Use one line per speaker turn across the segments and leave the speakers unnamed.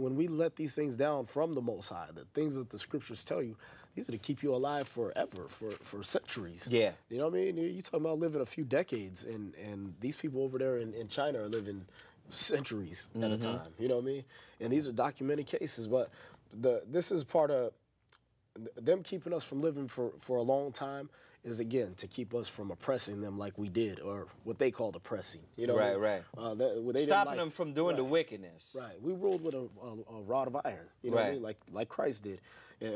when we let these things down from the Most High, the things that the Scriptures tell you, these are to keep you alive forever, for centuries.
Yeah.
You know what I mean? You're talking about living a few decades, and these people over there in China are living centuries at a time. You know what I mean? And these are documented cases, but this is part of them keeping us from living for a long time is, again, to keep us from oppressing them like we did, or what they called oppressing. You know,
right.
They
stopping them from doing the wickedness.
Right. We ruled with a rod of iron. You know what I mean? Like Christ did,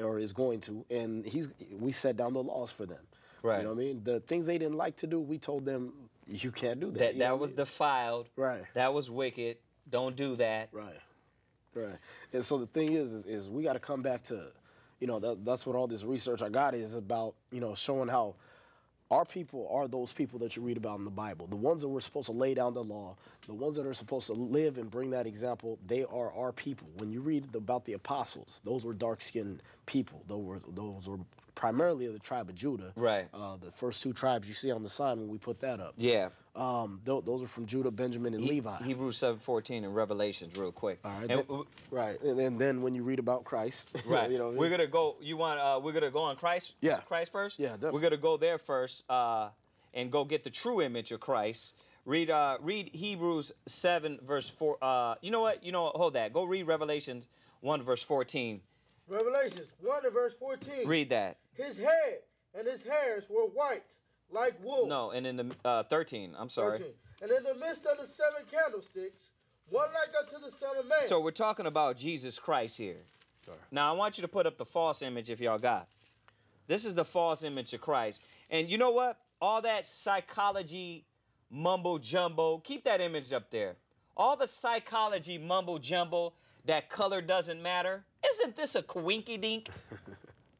or is going to, and we set down the laws for them.
Right.
You know what I mean? The things they didn't like to do, we told them you can't do that.
That was defiled.
Right.
That was wicked. Don't do that.
Right. Right. And so the thing is we got to come back to, you know, that's what all this research I got is about, you know, showing how our people are those people that you read about in the Bible. The ones that were supposed to lay down the law, the ones that are supposed to live and bring that example, they are our people. When you read about the apostles, those were dark-skinned people. Those were primarily the tribe of Judah.
Right.
The first two tribes you see on the sign when we put that up.
Yeah.
Those are from Judah, Benjamin, and Levi.
Hebrews 7:14 and Revelations, real quick.
All right. Right. And then when you read about Christ,
right.
You know,
we're gonna go. We're gonna go on Christ.
Yeah.
Christ first.
Yeah, definitely.
We're gonna go there first, and go get the true image of Christ. Read Hebrews 7 verse 4. You know what? Hold that. Go read Revelations 1 verse 14.
Revelations 1 and verse 14.
Read that.
His head and his hairs were white, like wool.
No, and in the 13. I'm sorry.
13. And in the midst of the 7 candlesticks, one like unto the Son of Man.
So we're talking about Jesus Christ here.
Sorry.
Now I want you to put up the false image if y'all got. This is the false image of Christ. And you know what? All that psychology mumbo jumbo, keep that image up there. All the psychology mumbo jumbo that color doesn't matter. Isn't this a coinky dink?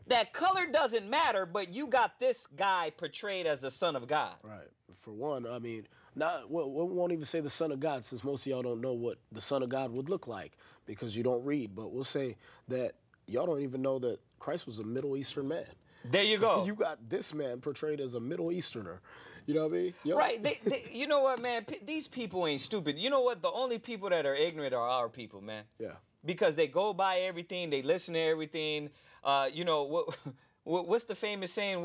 That color doesn't matter, but you got this guy portrayed as the Son of God.
Right. For one, I mean, we won't even say the Son of God, since most of y'all don't know what the Son of God would look like because you don't read. But we'll say that y'all don't even know that Christ was a Middle Eastern man.
There you go.
You got this man portrayed as a Middle Easterner. You know what I mean? Yo.
Right. You know what, man? These people ain't stupid. You know what? The only people that are ignorant are our people, man.
Yeah.
Because they go by everything. They listen to everything. You know, what's the famous saying?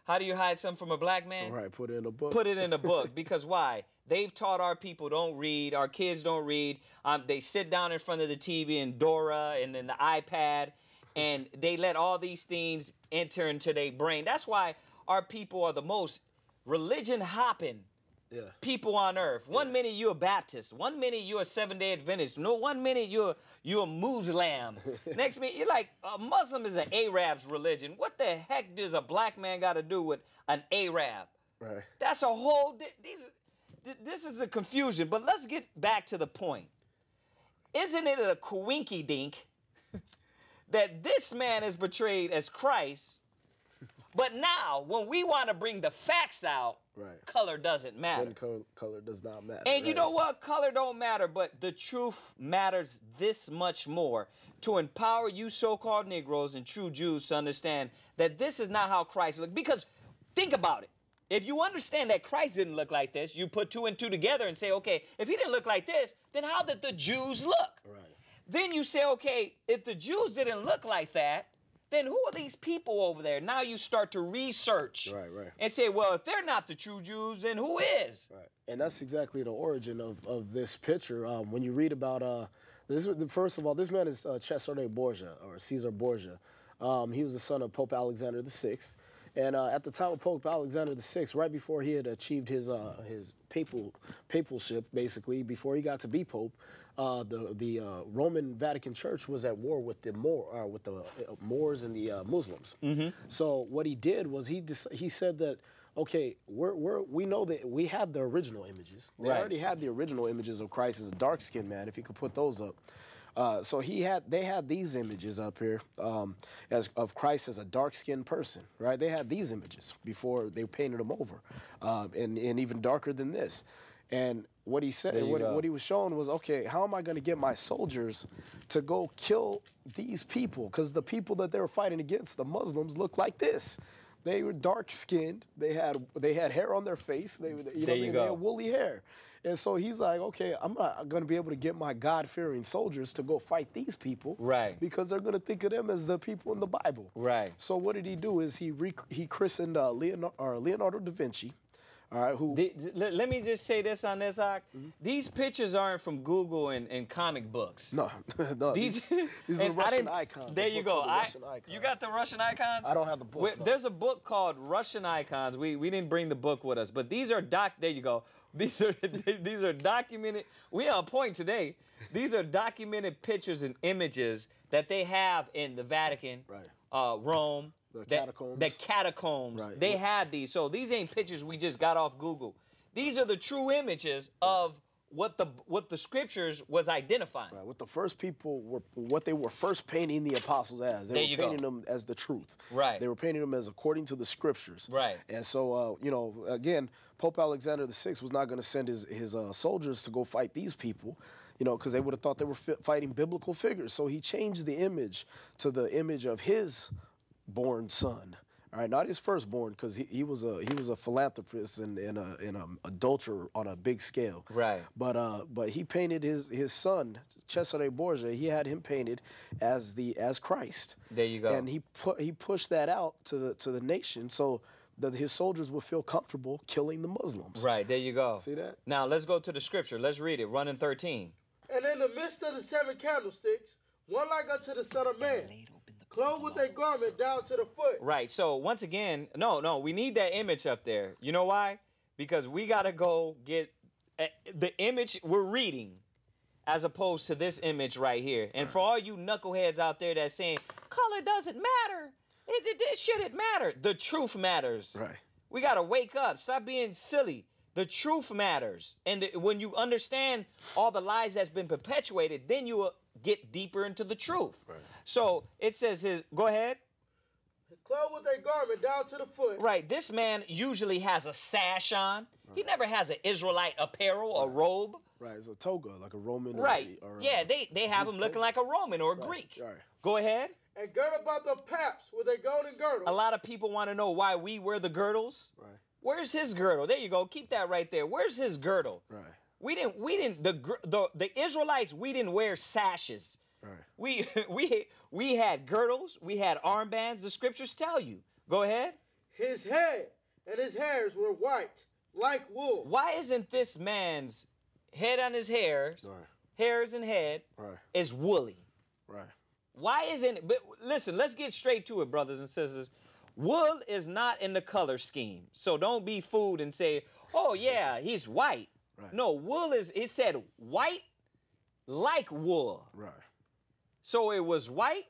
How do you hide something from a black man?
Right. Put it in a book.
Put it in a book. Because why? They've taught our people don't read. Our kids don't read. They sit down in front of the TV and Dora and then the iPad. And they let all these things enter into their brain. That's why our people are the most religion-hopping people on earth. One minute you're a Baptist. 1 minute you're a Seventh-day Adventist. No, 1 minute you're a Muslim. Next minute, you're like, a Muslim is an Arab's religion. What the heck does a black man got to do with an Arab?
Right.
That's a whole... This is a confusion. But let's get back to the point. Isn't it a coinky-dink that this man is portrayed as Christ, but now when we want to bring the facts out, color doesn't matter.
Then color does not matter.
And you know what? Color don't matter, but the truth matters this much more to empower you so-called Negroes and true Jews to understand that this is not how Christ looked. Because think about it. If you understand that Christ didn't look like this, you put 2 and 2 together and say, okay, if he didn't look like this, then how did the Jews look?
Right.
Then you say, okay, if the Jews didn't look like that, then who are these people over there? Now you start to research and say, well, if they're not the true Jews, then who is?
Right. And that's exactly the origin of this picture. When you read about, first of all, this man is Cesare Borgia, or Cesare Borgia. He was the son of Pope Alexander VI. And at the time of Pope Alexander VI, right before he had achieved his papalship, basically, before he got to be Pope, the Roman Vatican Church was at war with the Moors and the Muslims. So what he did was he said that, okay, we know that we had the original images. They already had the original images of Christ as a dark-skinned man, if you could put those up. So they had these images up here of Christ as a dark-skinned person, right? They had these images before they painted him over, and even darker than this. And what he said, what he was showing was, okay, how am I going to get my soldiers to go kill these people? Because the people that they were fighting against, the Muslims, look like this. They were dark skinned. They had hair on their face. They They had woolly hair. And so he's like, okay, I'm not going to be able to get my God-fearing soldiers to go fight these people,
right?
Because they're going to think of them as the people in the Bible,
right?
So what did he do? Is he christened Leonardo da Vinci. All right,
let me just say this on this, These pictures aren't from Google and comic books.
No, no. These are the Russian icons.
There you go. You got the Russian icons?
I don't have the book.
There's a book called Russian Icons. We didn't bring the book with us, but these are there you go. These are documented. We are on point today. These are documented pictures and images that they have in the Vatican,
right.
Rome.
The catacombs.
The catacombs.
Right.
They had these. So these ain't pictures we just got off Google. These are the true images of what the scriptures was identifying.
Right. What they were first painting the apostles as. They were painting them as the truth.
Right.
They were painting them as according to the scriptures.
Right.
And so, again, Pope Alexander VI was not going to send his soldiers to go fight these people, because they would have thought they were fighting biblical figures. So he changed the image to the image of his born son, all right, not his firstborn, because he was a philanthropist and an adulterer on a big scale,
right?
But he painted his son Cesare Borgia. He had him painted as Christ.
There you go.
And he pushed that out to the nation so that his soldiers would feel comfortable killing the Muslims.
Right. There you go.
See that?
Now let's go to the scripture. Let's read it. Running 13.
And in the midst of the 7 candlesticks, one like unto the Son of Man, clothed with a garment down to the foot.
Right. So once again, no, we need that image up there. You know why? Because we got to go get the image we're reading as opposed to this image right here. And for all you knuckleheads out there that's saying, color doesn't matter. It shouldn't matter. The truth matters.
Right.
We got to wake up. Stop being silly. The truth matters. And when you understand all the lies that's been perpetuated, then you will get deeper into the truth. Right. So it says go ahead.
Clothed with a garment down to the foot.
Right. This man usually has a sash on. Right. He never has an Israelite apparel, a robe.
Right. It's a toga, like a Roman.
Right. Yeah, they have him looking like a Roman or a Greek.
Right.
Go ahead.
And girt about the paps with a golden girdle.
A lot of people want to know why we wear the girdles. Right. Where's his girdle? There you go. Keep that right there. Where's his girdle?
Right.
We didn't the Israelites, we didn't wear sashes. Right. We had girdles, we had armbands. The scriptures tell you. Go ahead.
His head and his hairs were white, like wool.
Why isn't this man's head on his hairs, hairs and head, is woolly?
Right.
Why isn't but listen, let's get straight to it, brothers and sisters. Wool is not in the color scheme. So don't be fooled and say, oh yeah, he's white. Right. No, wool it said white like wool. Right. So it was white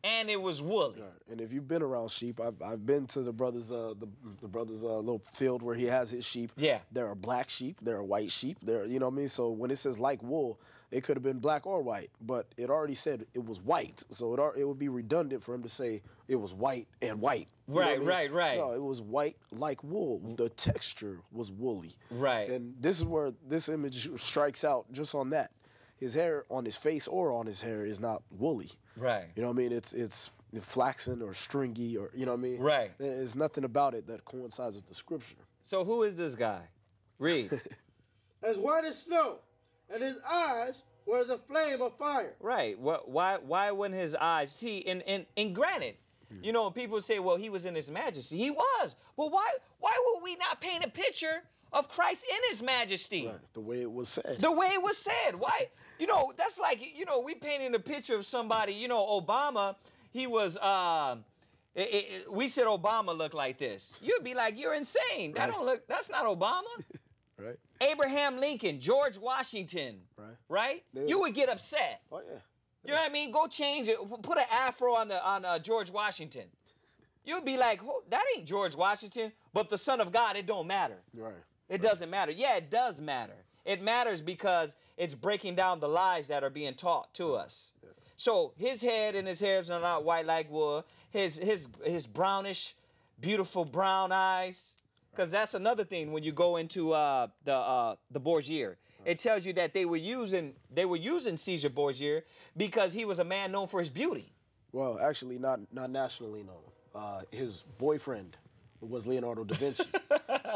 and it was woolly.
Right. And if you've been around sheep, I've been to the brother's little field where he has his sheep. Yeah. There are black sheep, there are white sheep, you know what I mean? So when it says like wool, it could have been black or white, but it already said it was white. So it would be redundant for him to say it was white and white.
Right.
No, it was white like wool. The texture was woolly. Right. And this is where this image strikes out just on that. His hair on his face or on his hair is not woolly. Right. You know what I mean? It's flaxen or stringy or, you know what I mean? Right. There's nothing about it that coincides with the scripture.
So who is this guy? Read.
As white as snow, and his eyes were as a flame of fire.
Right. Why wouldn't his eyes see? And granted, you know, people say, well, he was in his majesty. He was. Well, why would we not paint a picture of Christ in his majesty?
Right. The way it was said.
The way it was said. Why? You know, that's like, you know, we painting a picture of somebody, you know, Obama, he was, we said Obama looked like this. You'd be like, you're insane. Right. That's not Obama. Right. Abraham Lincoln, George Washington. Right? You would get upset. Oh, yeah. You know what I mean? Go change it. Put an afro on George Washington. You'd be like, oh, that ain't George Washington, but the Son of God, it don't matter. Right. It doesn't matter. Yeah, it does matter. It matters because it's breaking down the lies that are being taught to us. Yeah. So his head and his hairs are not white like wool. His brownish, beautiful brown eyes. Because that's another thing when you go into the Borgia. It tells you that they were using Cesare Borgia because he was a man known for his beauty.
Well, actually, not nationally known. his boyfriend was Leonardo da Vinci.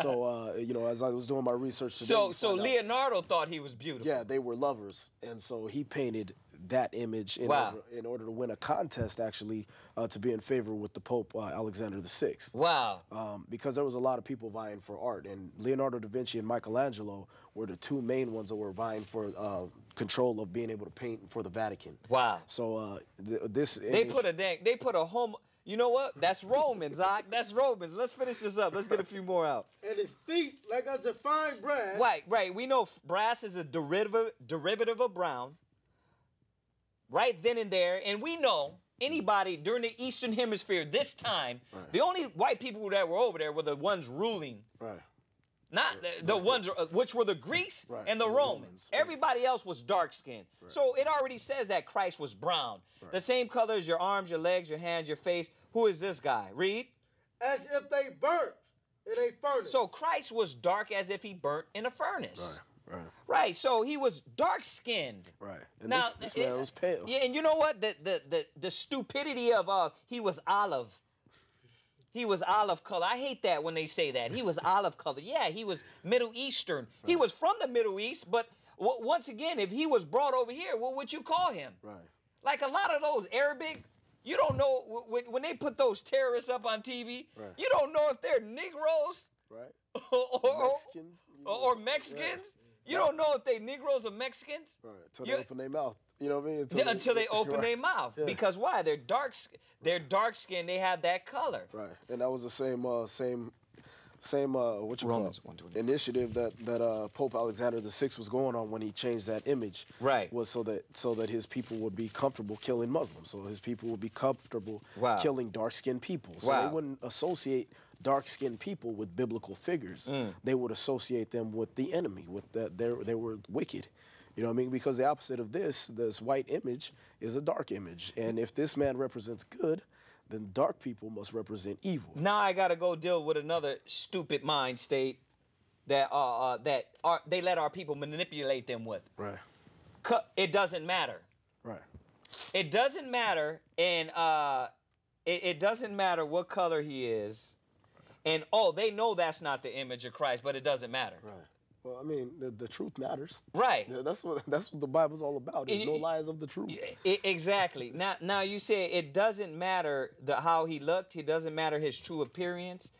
So, you know, as I was doing my research today...
So Leonardo thought he was beautiful.
Yeah, they were lovers. And so he painted that image in, order to win a contest, actually, to be in favor with the Pope Alexander VI.
Wow.
Because there was a lot of people vying for art. And Leonardo da Vinci and Michelangelo were the two main ones that were vying for control of being able to paint for the Vatican.
Wow.
So this
They
image,
put a home... You know what? That's Romans, Zach. That's Romans. Let's finish this up. Let's get a few more out.
And his feet like unto fine brass.
Right. We know brass is a derivative of brown. Right then and there. And we know anybody during the Eastern Hemisphere this time, the only white people that were over there were the ones ruling.
Right.
Not the ones which were the Greeks and the Romans. Everybody else was dark-skinned. So it already says that Christ was brown. The same color as your arms, your legs, your hands, your face. Who is this guy? Read.
As if they burnt in a furnace.
So Christ was dark as if he burnt in a furnace.
Right.
So he was dark-skinned.
Right. And
now,
this man was pale.
Yeah, and you know what? The stupidity of he was olive. He was olive color. I hate that when they say that. He was olive color. Yeah, he was Middle Eastern. He was from the Middle East, but once again, if he was brought over here, what would you call him?
Right.
Like a lot of those Arabic, you don't know, when they put those terrorists up on TV, you don't know if they're Negroes.
Right.
Mexicans. Or Mexicans. You don't know if they Negroes or Mexicans.
Right. Until they open their mouth. You know what I mean?
Until they open their mouth. Yeah. Because why? They're dark skinned. They have that color.
Right. And that was the same Romans initiative that Pope Alexander VI was going on when he changed that image.
Right.
Was so that his people would be comfortable killing Muslims. So his people would be comfortable killing dark-skinned people. So they wouldn't associate dark-skinned people with biblical figures. They would associate them with the enemy, with they were wicked. You know what I mean? Because the opposite of this white image is a dark image. And if this man represents good, then dark people must represent evil.
Now I got to go deal with another stupid mind state that they let our people manipulate them with.
Right.
It doesn't matter.
Right.
It doesn't matter, and it doesn't matter what color he is. And, they know that's not the image of Christ, but it doesn't matter.
Right. Well, I mean, the truth matters.
Right.
That's what the Bible's all about. There's no lies of the truth.
Exactly. Now you say it doesn't matter how he looked. It doesn't matter his true appearance.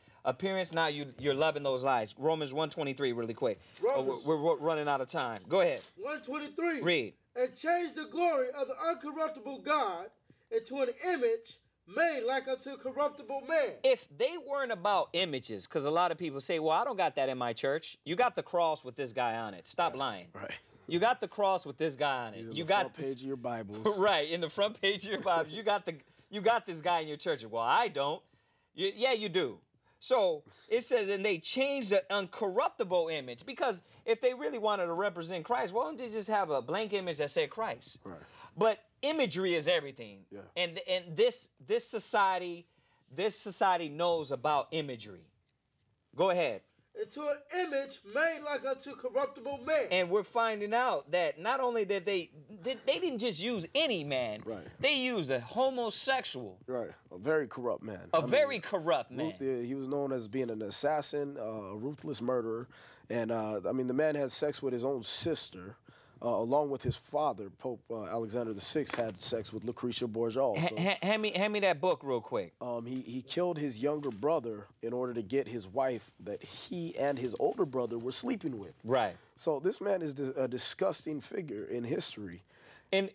Now you're loving those lies. Romans 1:23, really quick. We're running out of time. Go ahead.
1:23.
Read.
And change the glory of the uncorruptible God into an image made like unto corruptible man.
If they weren't about images, because a lot of people say, well, I don't got that in my church. You got the cross with this guy on it. Stop lying.
Right.
You got the cross with this guy on it.
You got the front page of your Bibles.
Right, in the front page of your Bibles. You got this guy in your church. Well, I don't. Yeah, you do. So it says, and they changed the uncorruptible image, because if they really wanted to represent Christ, why don't they just have a blank image that said Christ?
Right.
But imagery is everything. Yeah. And this society knows about imagery. Go ahead.
Into an image made like unto corruptible man.
And we're finding out that not only did they didn't just use any man. Right. They used a homosexual.
Right. A very corrupt man.
A very corrupt man.
He was known as being an assassin, a ruthless murderer. And, I mean, the man had sex with his own sister. Along with his father, Pope Alexander VI had sex with Lucretia Borgia also.
Hand me that book real quick.
He killed his younger brother in order to get his wife that he and his older brother were sleeping with.
Right.
So this man is a disgusting figure in history.
And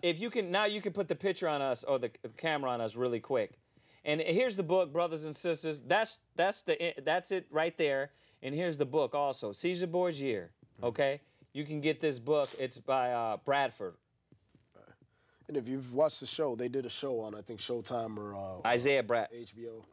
if you can, now you can put the picture on us or the camera on us really quick. And here's the book, brothers and sisters. That's it right there. And here's the book also, Cesare Borgia. Okay. You can get this book. It's by Bradford.
And if you've watched the show, they did a show on, I think, Showtime or
Isaiah Brad
HBO.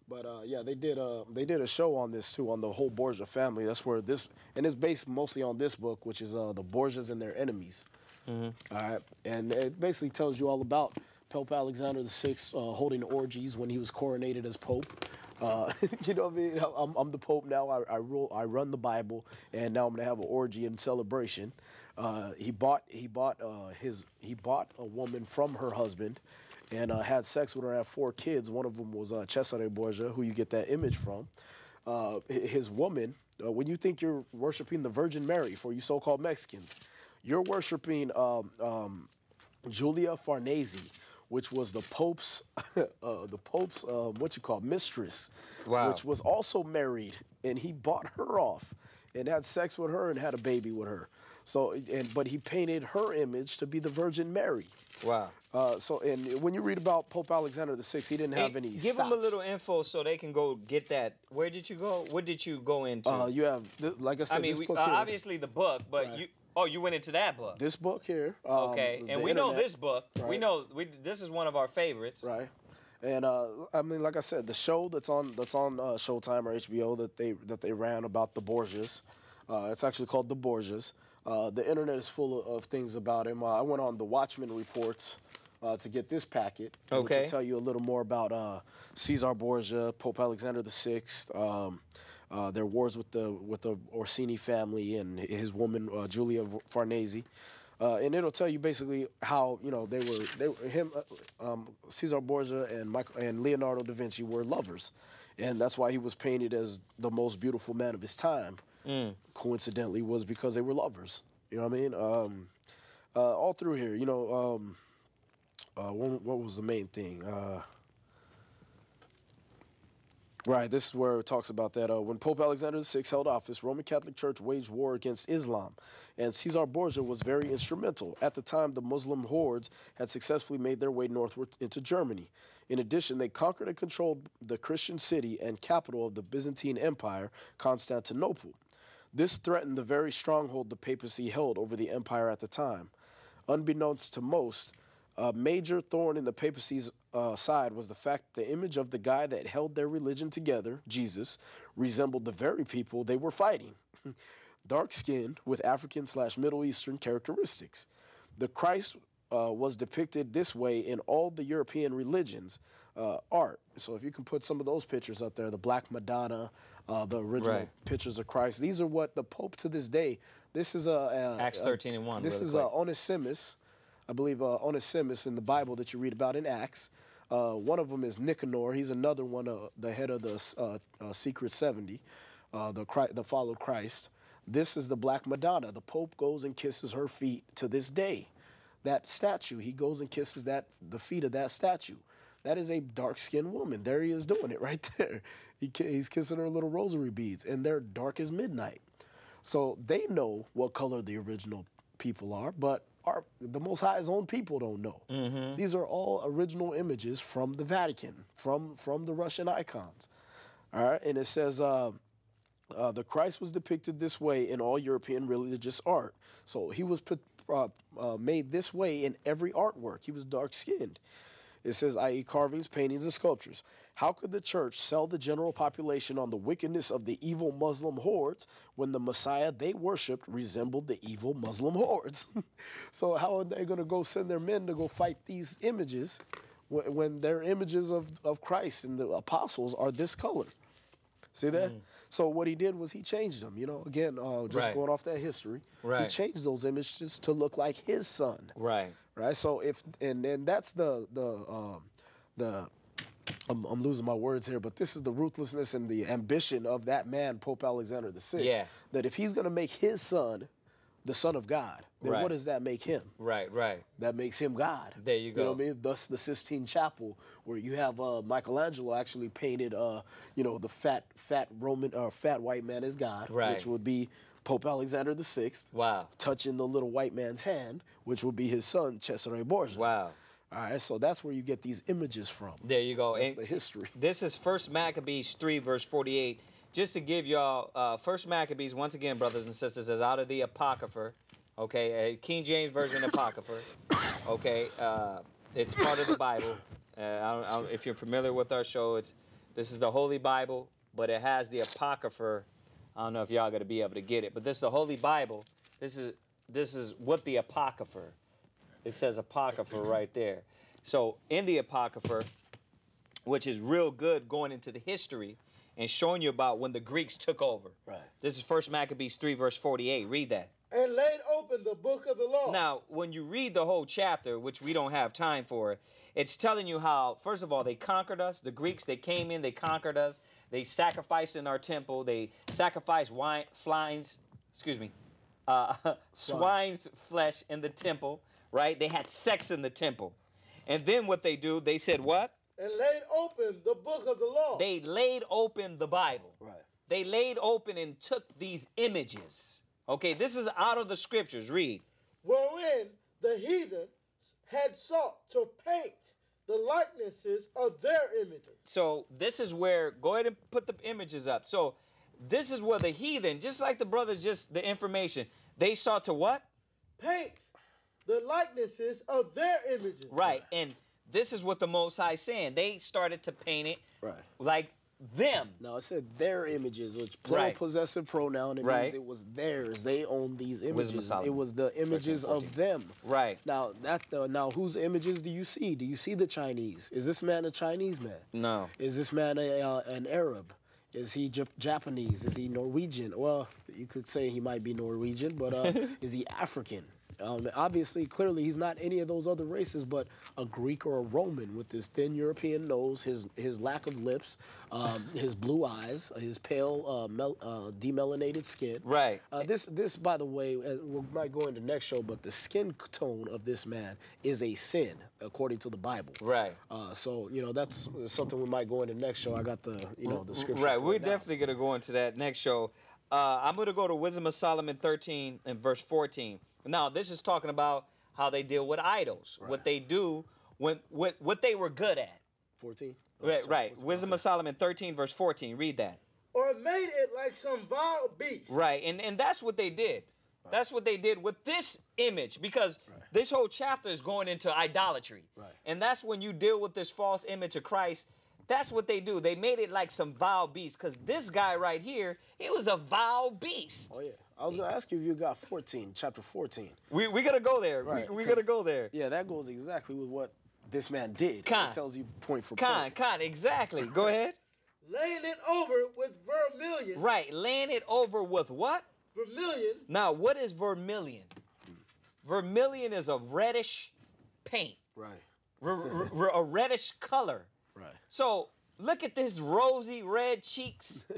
But yeah, they did a show on this too, on the whole Borgia family. That's where this, and it's based mostly on this book, which is the Borgias and their enemies. All right, and it basically tells you all about Pope Alexander VI holding orgies when he was coronated as Pope. You know what I mean? I'm the Pope now. I run the Bible, and now I'm gonna have an orgy and celebration. He bought a woman from her husband, and had sex with her and had 4 kids. One of them was Cesare Borgia, who you get that image from. His woman, when you think you're worshiping the Virgin Mary, for you so-called Mexicans, you're worshiping Julia Farnese, which was the Pope's, mistress,
Wow.
which was also married, and he bought her off and had sex with her and had a baby with her. So, but he painted her image to be the Virgin Mary.
Wow.
And when you read about Pope Alexander VI, he didn't have any
Give them a little info so they can go get that. Where did you go? What did you go into?
You have, like I said, this book here.
Obviously the book, but
Right.
you went into that book.
This book here.
Okay, and we know this book.
Right.
We know this is one of our favorites.
Right. And I mean, like I said, the show that's on Showtime or HBO that they ran about the Borgias, it's actually called The Borgias. The internet is full of things about him. I went on the Watchmen reports to get this packet, which will tell you a little more about Cesare Borgia, Pope Alexander VI, their wars with the Orsini family and his woman Julia Farnese. And it'll tell you basically how Cesare Borgia and Leonardo da Vinci were lovers, and that's why he was painted as the most beautiful man of his time. Coincidentally, was because they were lovers. You know what I mean? All through here, what was the main thing? Right, this is where it talks about that. When Pope Alexander VI held office, Roman Catholic Church waged war against Islam, and Cesare Borgia was very instrumental. At the time, the Muslim hordes had successfully made their way northward into Germany. In addition, they conquered and controlled the Christian city and capital of the Byzantine Empire, Constantinople. This threatened the very stronghold the papacy held over the empire at the time. Unbeknownst to most, a major thorn in the papacy's side was the fact that the image of the guy that held their religion together, Jesus, resembled the very people they were fighting. Dark-skinned with African/Middle Eastern characteristics. The Christ was depicted this way in all the European religions' art. So if you can put some of those pictures up there, the Black Madonna, the original pictures of Christ. These are what the Pope to this day, this is
Acts 13:1.
This is Onesimus. I believe Onesimus in the Bible that you read about in Acts. One of them is Nicanor. He's another one, the head of the Secret 70, the follow Christ. This is the Black Madonna. The Pope goes and kisses her feet to this day. That statue, he goes and kisses the feet of that statue. That is a dark-skinned woman. There he is doing it right there. He's kissing her little rosary beads, and they're dark as midnight. So they know what color the original people are, but the Most High's own people don't know. These are all original images from the Vatican, from the Russian icons. All right, and it says the Christ was depicted this way in all European religious art. So he was made this way in every artwork. He was dark-skinned. It says, i.e. carvings, paintings, and sculptures. How could the church sell the general population on the wickedness of the evil Muslim hordes when the Messiah they worshipped resembled the evil Muslim hordes? So how are they going to go send their men to go fight these images when their images of Christ and the apostles are this color? See that? So what he did was he changed them. Again, just going off that history, he changed those images to look like his son.
Right.
So and that's I'm losing my words here, but this is the ruthlessness and the ambition of that man, Pope Alexander VI.
Yeah.
That if he's going to make his son the Son of God, then what does that make him?
Right.
That makes him God.
There you go.
You know what I mean? Thus the Sistine Chapel, where you have Michelangelo actually painted, the fat Roman or fat white man as God, which would be Pope Alexander VI.
Wow.
Touching the little white man's hand, which would be his son, Cesare Borgia.
Wow.
All right, so that's where you get these images from.
There you go.
That's the history.
This is 1 Maccabees 3, verse 48. Just to give y'all, 1 Maccabees, once again, brothers and sisters, is out of the Apocrypha, okay, a King James Version Apocrypha, okay, it's part of the Bible. If you're familiar with our show, this is the Holy Bible, but it has the Apocrypha. I don't know if y'all going to be able to get it, but this is the Holy Bible. This is what the Apocrypha. It says Apocrypha right there. So in the Apocrypha, which is real good going into the history and showing you about when the Greeks took over.
Right.
This is 1 Maccabees 3, verse 48. Read that.
and laid open the book of the law.
Now, when you read the whole chapter, which we don't have time for, it's telling you how, first of all, they conquered us. The Greeks, they came in, they conquered us. They sacrificed in our temple. They sacrificed swine's flesh in the temple, right? They had sex in the temple. And then what they do, they said what?
And laid open the book of the law.
They laid open the Bible.
Right.
They laid open and took these images. Okay, this is out of the scriptures. Read.
Wherein the heathen had sought to paint the likenesses of their images.
So this is where, go ahead and put the images up. So this is where the heathen, just like the brothers, just the information, they sought to what?
Paint the likenesses of their images.
Right, and this is what the Most High is saying. They started to paint it like them.
No, it said their images, which plural possessive pronoun. It means it was theirs. They owned these images. It was the images of them.
Right.
Now now whose images do you see? Do you see the Chinese? Is this man a Chinese man?
No.
Is this man an Arab? Is he Japanese? Is he Norwegian? Well, you could say he might be Norwegian, but is he African? Obviously, clearly, he's not any of those other races, but a Greek or a Roman with his thin European nose, his lack of lips, his blue eyes, his pale, demelanated skin.
Right.
This, by the way, we might go into next show, but the skin tone of this man is a sin, according to the Bible.
Right.
So, that's something we might go into next show. I got the scripture.
Right. We're definitely going to go into that next show. I'm going to go to Wisdom of Solomon 13 and verse 14. Now, this is talking about how they deal with idols, what they do, what they were good at.
14?
Right. 14. Wisdom of Solomon 13, verse 14. Read that.
Or made it like some vile beast.
Right, and that's what they did. Right. That's what they did with this image, because this whole chapter is going into idolatry. Right. And that's when you deal with this false image of Christ. That's what they do. They made it like some vile beast, because this guy right here, he was a vile beast.
Oh, yeah. I was going to ask you if you got 14, chapter 14.
We're going to go there.
Right.
We're going to go there.
Yeah, that goes exactly with what this man did. It tells you point for point.
Exactly. Go ahead.
Laying it over with vermilion.
Right, laying it over with what?
Vermilion.
Now, what is vermilion? Vermilion is a reddish paint.
Right.
A reddish color.
Right.
So, look at this rosy red cheeks.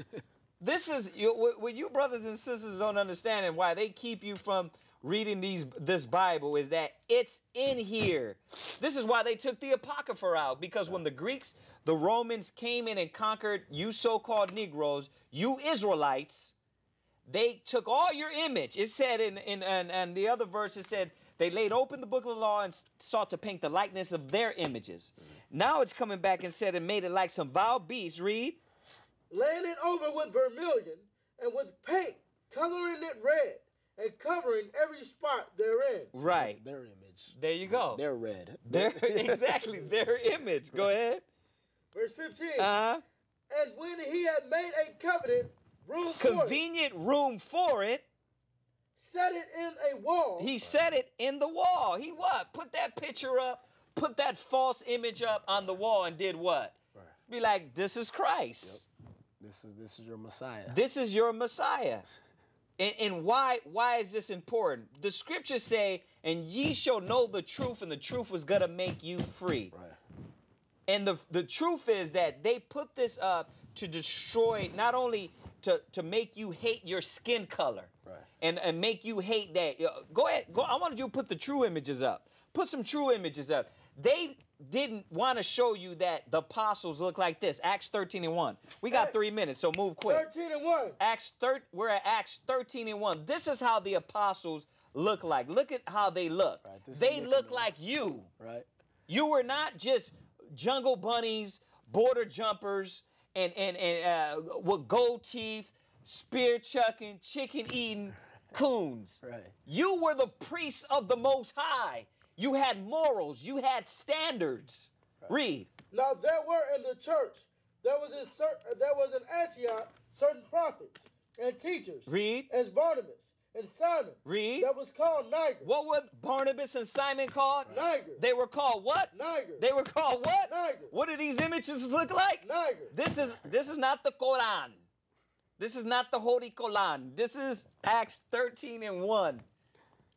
This is what you brothers and sisters don't understand, and why they keep you from reading this Bible, is that it's in here. This is why they took the Apocrypha out, because when the Greeks, the Romans came in and conquered you so-called Negroes, you Israelites, they took all your image. It said in the other verse, it said, they laid open the book of the law and sought to paint the likeness of their images. Now it's coming back and said, and made it like some vile beast. Read.
Laying it over with vermilion and with paint, coloring it red, and covering every spot therein.
So
right.
That's their image.
There you go.
They're red.
Exactly, their image. Go ahead.
Verse 15.
Uh-huh.
And when he had made a covenant room
convenient room for it,
set it in a wall.
He set it in the wall. He what? Put that picture up, put that false image up on the wall, and did what? Right. Be like, this is Christ.
Yep. This is your Messiah.
This is your Messiah. And why is this important? The scriptures say, and ye shall know the truth, and the truth was going to make you free.
Right.
And the truth is that they put this up to destroy, not only to make you hate your skin color, right, and make you hate that. Go ahead. I want you to put the true images up. Put some true images up. They didn't want to show you that the apostles look like this. Acts 13 and 1. We got 3 minutes, so move quick.
13 and 1.
We're at Acts 13 and 1. This is how the apostles look like. Look at how they look. Right, they look like you.
Right.
You were not just jungle bunnies, border jumpers, and with gold teeth, spear chucking, chicken eating coons.
Right.
You were the priests of the Most High. You had morals. You had standards. Right. Read.
Now there were in the church, there was in Antioch certain prophets and teachers.
Read.
As Barnabas and Simon.
Read.
That was called Niger.
What were Barnabas and Simon called?
Niger.
They were called what?
Niger.
They were called what?
Niger.
What do these images look like?
Niger.
This is not the Quran. This is not the Holy Kolan. This is Acts 13:1.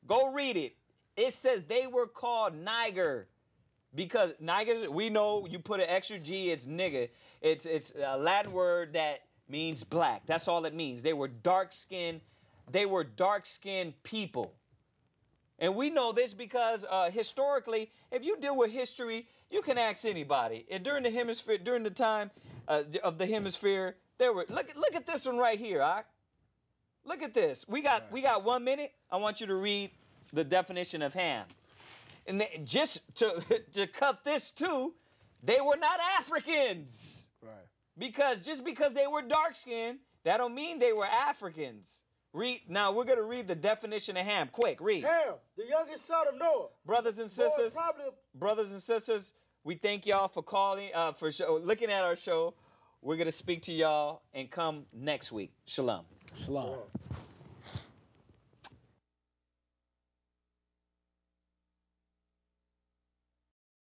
Go read it. It says they were called Niger because Niger, we know you put an extra G, it's nigger. It's a Latin word that means black. That's all it means. They were dark-skinned. They were dark-skinned people. And we know this because historically, if you deal with history, you can ask anybody. And during the time of the hemisphere, there were look at this one right here, all right? Look at this. We got 1 minute. I want you to read the definition of ham. And just to cut this too, they were not Africans.
Right.
Because just because they were dark-skinned, that don't mean they were Africans. Now we're going to read the definition of ham. Quick, read.
Ham, the youngest son of Noah.
Brothers and sisters, we thank y'all for calling, looking at our show. We're going to speak to y'all and come next week. Shalom.
Shalom.